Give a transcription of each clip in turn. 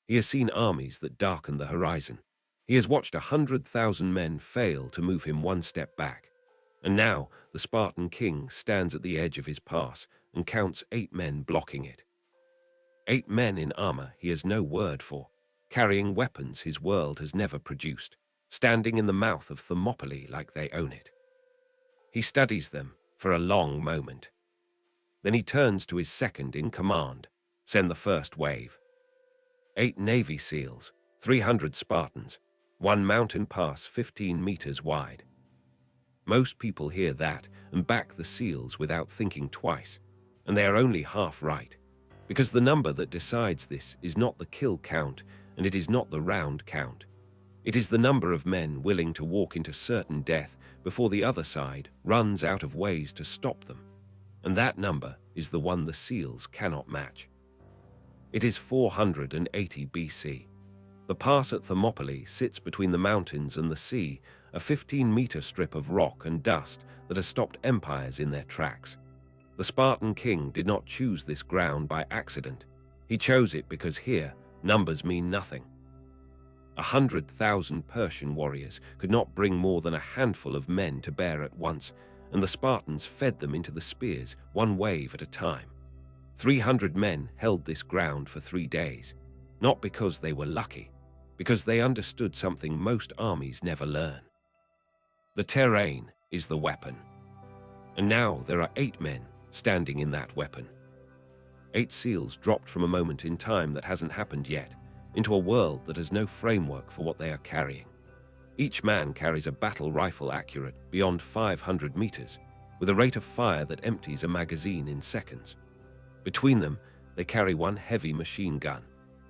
He has seen armies that darken the horizon. He has watched 100,000 men fail to move him one step back. And now the Spartan king stands at the edge of his pass and counts 8 men blocking it. 8 men in armor he has no word for, carrying weapons his world has never produced, standing in the mouth of Thermopylae like they own it. He studies them for a long moment. Then he turns to his second in command. Send the first wave. 8 Navy SEALs, 300 Spartans, 1 mountain pass 15 meters wide. Most people hear that and back the SEALs without thinking twice, and they are only half right, because the number that decides this is not the kill count and it is not the round count. It is the number of men willing to walk into certain death before the other side runs out of ways to stop them, and that number is the one the SEALs cannot match. It is 480 BC. The pass at Thermopylae sits between the mountains and the sea, a 15-meter strip of rock and dust that has stopped empires in their tracks. The Spartan king did not choose this ground by accident. He chose it because here, numbers mean nothing. 100,000 Persian warriors could not bring more than a handful of men to bear at once, and the Spartans fed them into the spears, one wave at a time. 300 men held this ground for 3 days, not because they were lucky, because they understood something most armies never learn. The terrain is the weapon. And now there are 8 men standing in that weapon. 8 SEALs dropped from a moment in time that hasn't happened yet, into a world that has no framework for what they are carrying. Each man carries a battle rifle accurate beyond 500 meters, with a rate of fire that empties a magazine in seconds. Between them, they carry 1 heavy machine gun,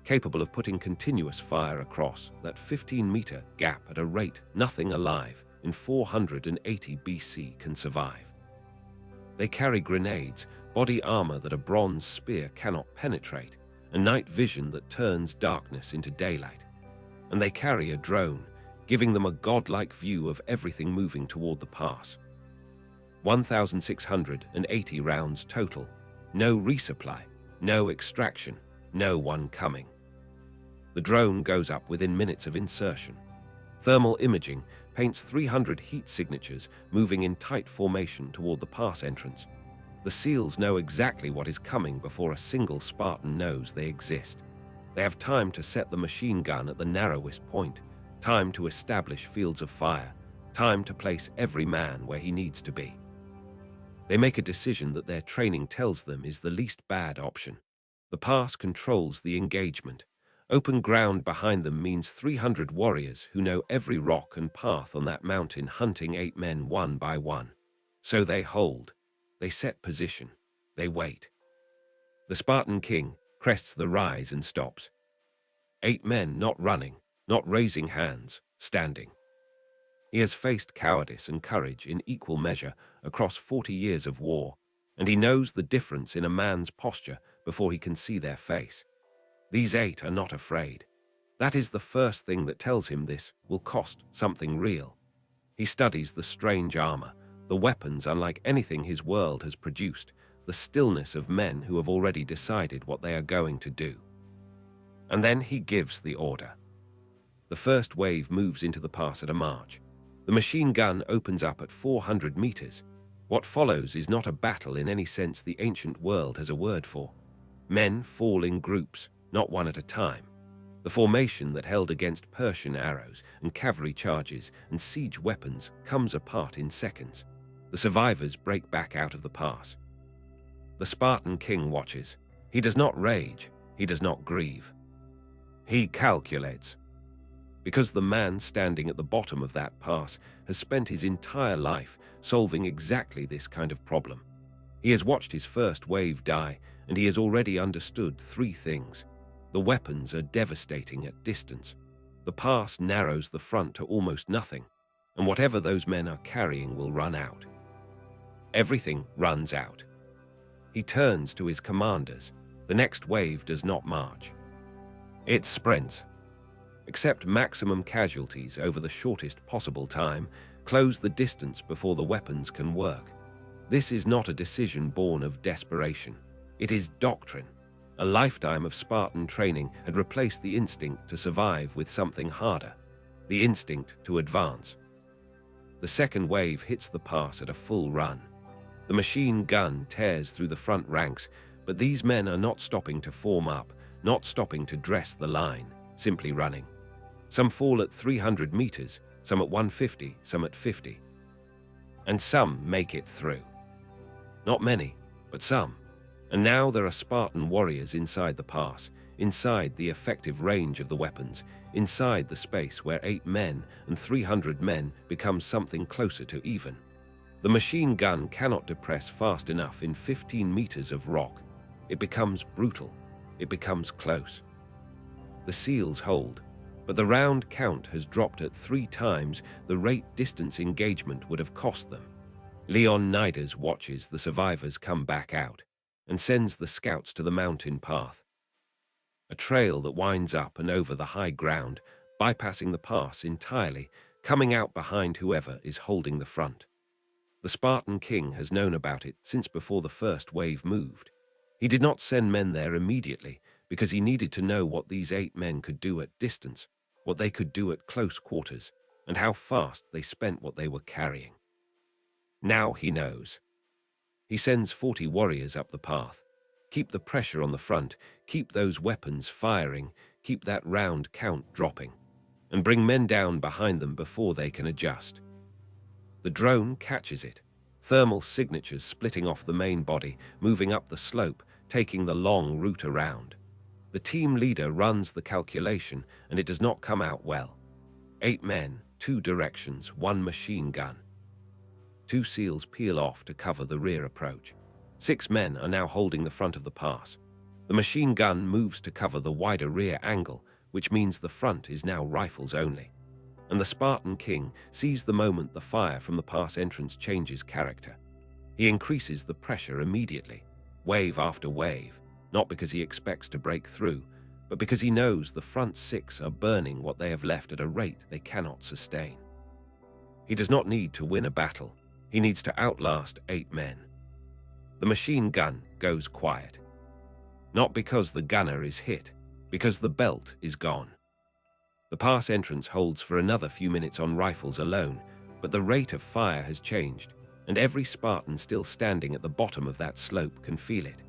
capable of putting continuous fire across that 15-meter gap at a rate nothing alive in 480 BC can survive. They carry grenades, body armor that a bronze spear cannot penetrate, and night vision that turns darkness into daylight. And they carry a drone, giving them a godlike view of everything moving toward the pass. 1,680 rounds total, no resupply, no extraction, no one coming. The drone goes up within minutes of insertion. Thermal imaging paints 300 heat signatures moving in tight formation toward the pass entrance. The SEALs know exactly what is coming before a single Spartan knows they exist. They have time to set the machine gun at the narrowest point, time to establish fields of fire, time to place every man where he needs to be. They make a decision that their training tells them is the least bad option. The pass controls the engagement. Open ground behind them means 300 warriors who know every rock and path on that mountain, hunting 8 men one by one. So they hold. They set position. They wait. The Spartan king crests the rise and stops. 8 men not running, not raising hands, standing. He has faced cowardice and courage in equal measure across 40 years of war, and he knows the difference in a man's posture before he can see their face. These 8 are not afraid. That is the first thing that tells him this will cost something real. He studies the strange armor, the weapons unlike anything his world has produced, the stillness of men who have already decided what they are going to do. And then he gives the order. The first wave moves into the pass at a march. The machine gun opens up at 400 meters. What follows is not a battle in any sense the ancient world has a word for. Men fall in groups, not one at a time. The formation that held against Persian arrows and cavalry charges and siege weapons comes apart in seconds. The survivors break back out of the pass. The Spartan king watches. He does not rage. He does not grieve. He calculates. Because the man standing at the bottom of that pass has spent his entire life solving exactly this kind of problem. He has watched his first wave die, and he has already understood 3 things. The weapons are devastating at distance. The pass narrows the front to almost nothing, and whatever those men are carrying will run out. Everything runs out. He turns to his commanders. The next wave does not march. It sprints. Accept maximum casualties over the shortest possible time, close the distance before the weapons can work. This is not a decision born of desperation. It is doctrine. A lifetime of Spartan training had replaced the instinct to survive with something harder, the instinct to advance. The second wave hits the pass at a full run. The machine gun tears through the front ranks, but these men are not stopping to form up, not stopping to dress the line, simply running. Some fall at 300 meters, some at 150, some at 50. And some make it through. Not many, but some. And now there are Spartan warriors inside the pass, inside the effective range of the weapons, inside the space where 8 men and 300 men become something closer to even. The machine gun cannot depress fast enough in 15 meters of rock. It becomes brutal. It becomes close. The SEALs hold, but the round count has dropped at 3 times the rate distance engagement would have cost them. Leonidas watches the survivors come back out and sends the scouts to the mountain path. A trail that winds up and over the high ground, bypassing the pass entirely, coming out behind whoever is holding the front. The Spartan king has known about it since before the first wave moved. He did not send men there immediately because he needed to know what these 8 men could do at distance, what they could do at close quarters, and how fast they spent what they were carrying. Now he knows. He sends 40 warriors up the path. Keep the pressure on the front, keep those weapons firing, keep that round count dropping, and bring men down behind them before they can adjust. The drone catches it, thermal signatures splitting off the main body, moving up the slope, taking the long route around. The team leader runs the calculation, and it does not come out well. 8 men, 2 directions, 1 machine gun. 2 SEALs peel off to cover the rear approach. 6 men are now holding the front of the pass. The machine gun moves to cover the wider rear angle, which means the front is now rifles only. And the Spartan king sees the moment the fire from the pass entrance changes character. He increases the pressure immediately, wave after wave, not because he expects to break through, but because he knows the front 6 are burning what they have left at a rate they cannot sustain. He does not need to win a battle. He needs to outlast 8 men. The machine gun goes quiet. Not because the gunner is hit, because the belt is gone. The pass entrance holds for another few minutes on rifles alone, but the rate of fire has changed, and every Spartan still standing at the bottom of that slope can feel it.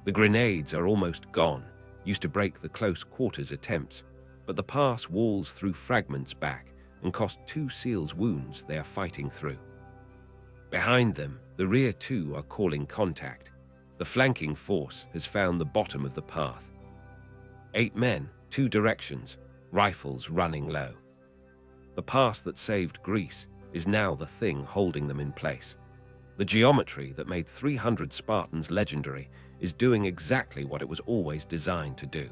The grenades are almost gone, used to break the close quarters attempts, but the pass walls through fragments back and cost 2 SEALs wounds they are fighting through. Behind them, the rear 2 are calling contact. The flanking force has found the bottom of the path. 8 men, 2 directions, rifles running low. The pass that saved Greece is now the thing holding them in place. The geometry that made 300 Spartans legendary is doing exactly what it was always designed to do.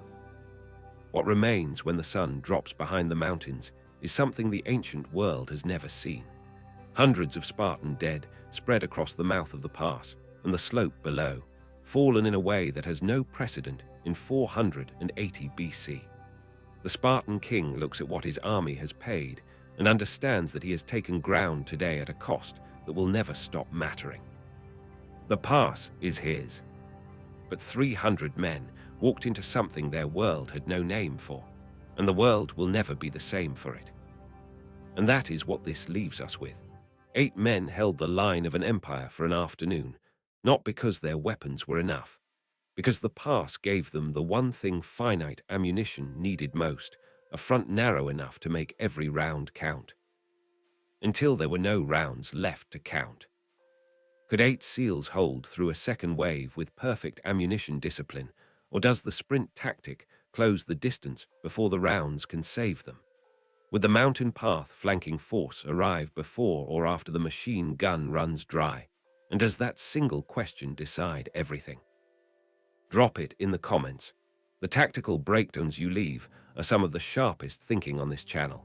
What remains when the sun drops behind the mountains is something the ancient world has never seen. Hundreds of Spartan dead spread across the mouth of the pass and the slope below, fallen in a way that has no precedent in 480 BC. The Spartan king looks at what his army has paid and understands that he has taken ground today at a cost that will never stop mattering. The pass is his, but 300 men walked into something their world had no name for, and the world will never be the same for it. And that is what this leaves us with. 8 men held the line of an empire for an afternoon, not because their weapons were enough, because the pass gave them the one thing finite ammunition needed most, a front narrow enough to make every round count. Until there were no rounds left to count. Could 8 SEALs hold through a second wave with perfect ammunition discipline, or does the sprint tactic close the distance before the rounds can save them? Would the mountain path flanking force arrive before or after the machine gun runs dry? And does that single question decide everything? Drop it in the comments. The tactical breakdowns you leave are some of the sharpest thinking on this channel.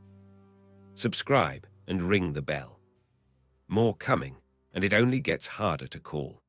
Subscribe and ring the bell. More coming, and it only gets harder to call.